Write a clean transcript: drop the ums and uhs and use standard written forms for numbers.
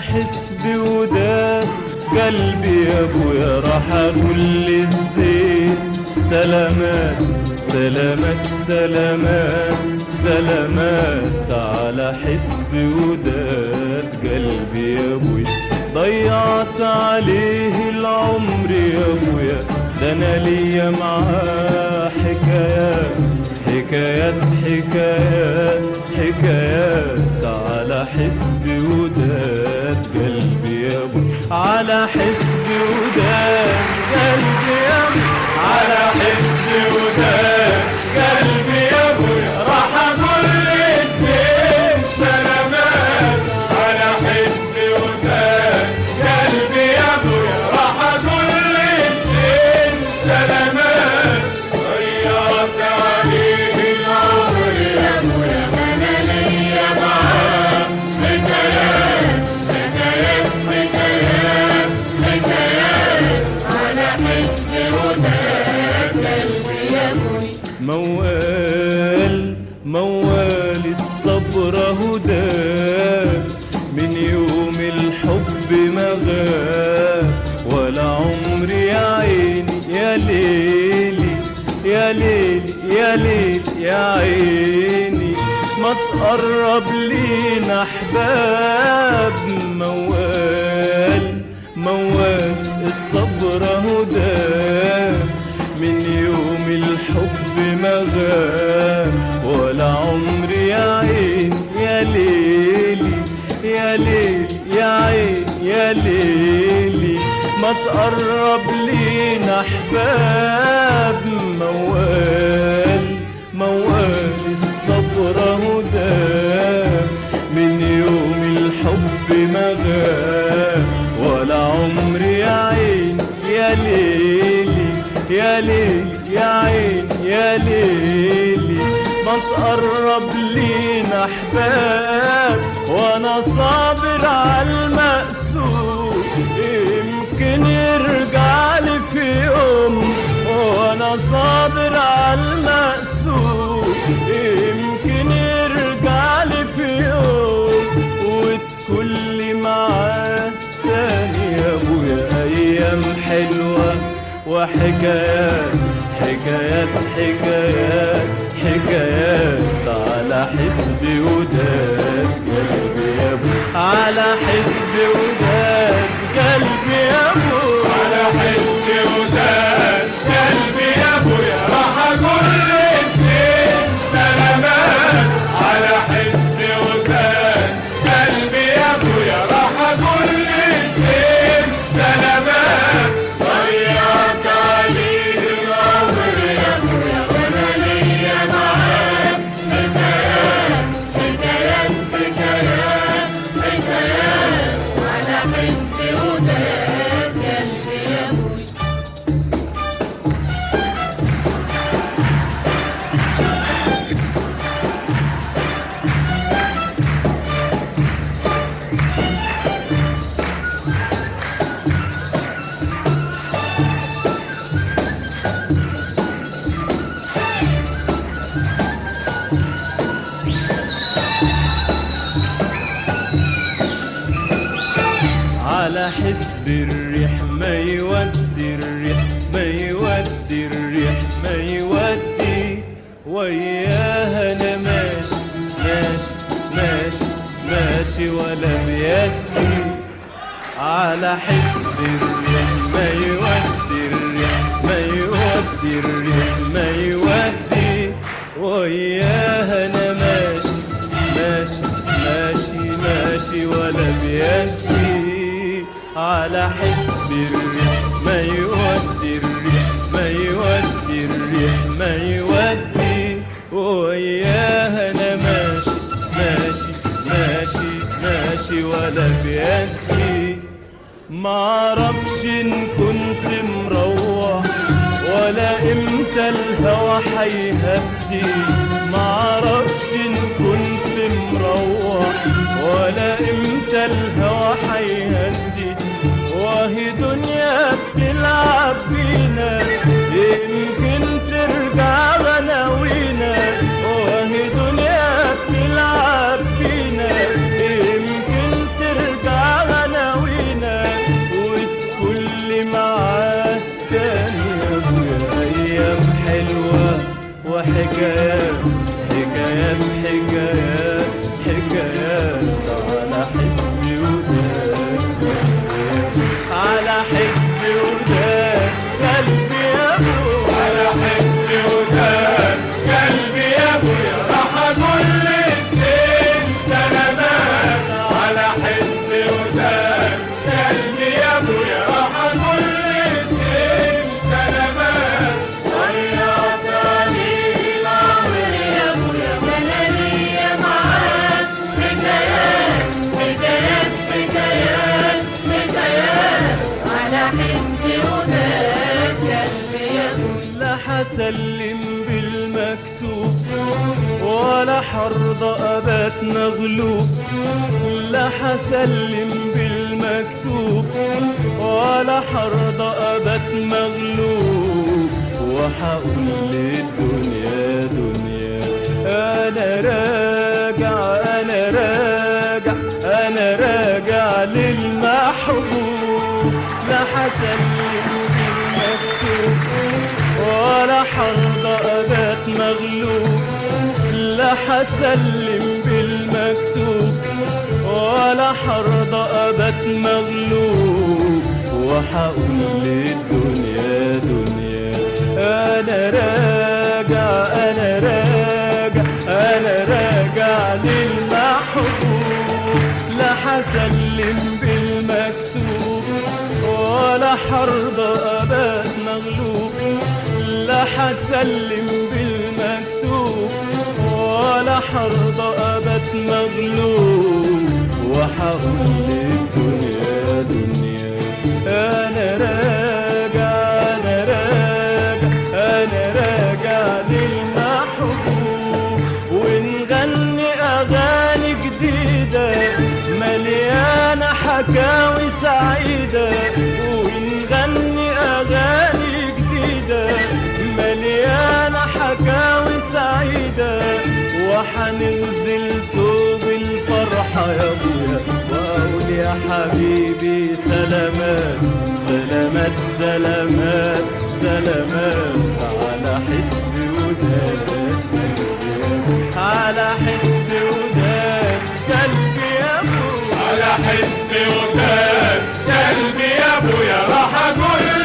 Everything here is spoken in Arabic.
احس بوداد قلبي يا ابويا راح اقول للزين سلامات سلامات سلامات سلامات على حس بوداد قلبي يا ابويا. ضيعت عليه العمر يا ابويا ده انا ليا معاه حكايات حكايات حكايات حكايات على حسب وداد قلبي يا ابويا. على حسب وداد قلبي يا ابويا على حسب وداد قلبي يا ابويا راح اقول للزين سلامات على حسب وداد قلبي يا ابويا راح اقول للزين سلامات. ضيعت عليه العمر يا ابويا انا ليا معاه حكايات حكايات حكايات حكايات على حسب وداد قلبي يا ابويا. موال موال الصبر هداه من يوم الحب ما غاب ولا عمري يا عيني يا ليلي يا ليلي يا ليلي يا عيني ما تقرب لينا احباب. موال موال الصبر هداه من يوم الحب ما غاب ولا عمري يا عيني يا ليلي يا ليلي يا عيني يا ليلي ما تقرب لينا احباب. موال موال الصبر هداه من يوم الحب ما غاب ولا عمري يا عيني يا ليلي يا ليلي يا عيني يا ليلي ما تقرب لينا احباب. وانا صابر على المقسوم يمكن يرجع لي في يوم وانا صابر على المقسوم يمكن يرجع لي في يوم وتكون لي معاه تاني يا ابويا ايام حلوه وحكايات حكايات حكايات حكايات على حسب وداد قلبي يا ابو. على حسب وداد قلبي يا ابو على حسب وداد قلبي يا ابويا راح اقول للزين سلامات على حسب وداد قلبي يا ابويا راح اقول للزين سلامات. ضيعت عليه العمر يا ابويا وانا ليا معاه حكايات حكايات حكايات حكايات على حسب وداد قلبي يا ابويا. على حسب الريح ما يودي الريح ما يودي الريح ما يودي وياها انا ماشي ماشي ماشي ماشي ولا بيدي. على حسب الريح ما يودي الريح ما يودي الريح ما يودي وياها انا ماشي ماشي ماشي ماشي ولا بيدي. على حسب الريح ما يودي الريح ما يودي الريح ما يودي وياها انا ماشي ماشي ماشي ماشي ولا بيدي. معرفش ان كنت مروح ولا امتى الهوى حيهدي. معرفش ان كنت مروح ولا امتى الهوى حيهدي وهي دنيا بتلعب بينا يمكن ترجع غناوينا وهي دنيا بتلعب بينا يمكن ترجع غناوينا حكايات حكايات حكايات حكايات على حسب وداد على حسب وداد قلبي يا ابو على حسب وداد قلبي يا ابويا راح اقول للزين سلامات على حسب وداد قلبي يا ابويا راح اقول للزين سلامات ضيعتني العمر يا ابويا انا ليا معاك حكايات حكايات حكايات حكايات على حسب وداد قلبي يا ابويا لا حسلم بالمكتوب ولا حرضى أبات مغلوب لا حسلم بالمكتوب ولا حرضى أبات مغلوب وحقول للدنيا دنيا أنا راجع أنا راجع أنا راجع للمحبوب لا حسلم بالمكتوب ولا حرضى أبات مغلوب لا حسلم بالمكتوب ولا حرضى أبات مغلوب وحقول للدنيا دنيا أنا راجع أنا راجع أنا راجع للمحبوب لا حسلم بالمكتوب ولا حرضى أبات مغلوب لا حسلم بالمكتوب ولا حرضى أبات مغلوب وحقول للدنيا دنيا أنا راجع أنا راجع أنا راجع للمحبوب ونغني أغاني جديدة مليانة حكاوي سعيدة ونغني أغاني جديدة مليانة حكاوي سعيدة وحننزل توب الفرحة يا ابويا واقول يا حبيبي سلامات سلامات سلامات سلامات على حسب وداد على حسب وداد قلبي يا ابو على حسب وداد قلبي يا ابويا راح اقول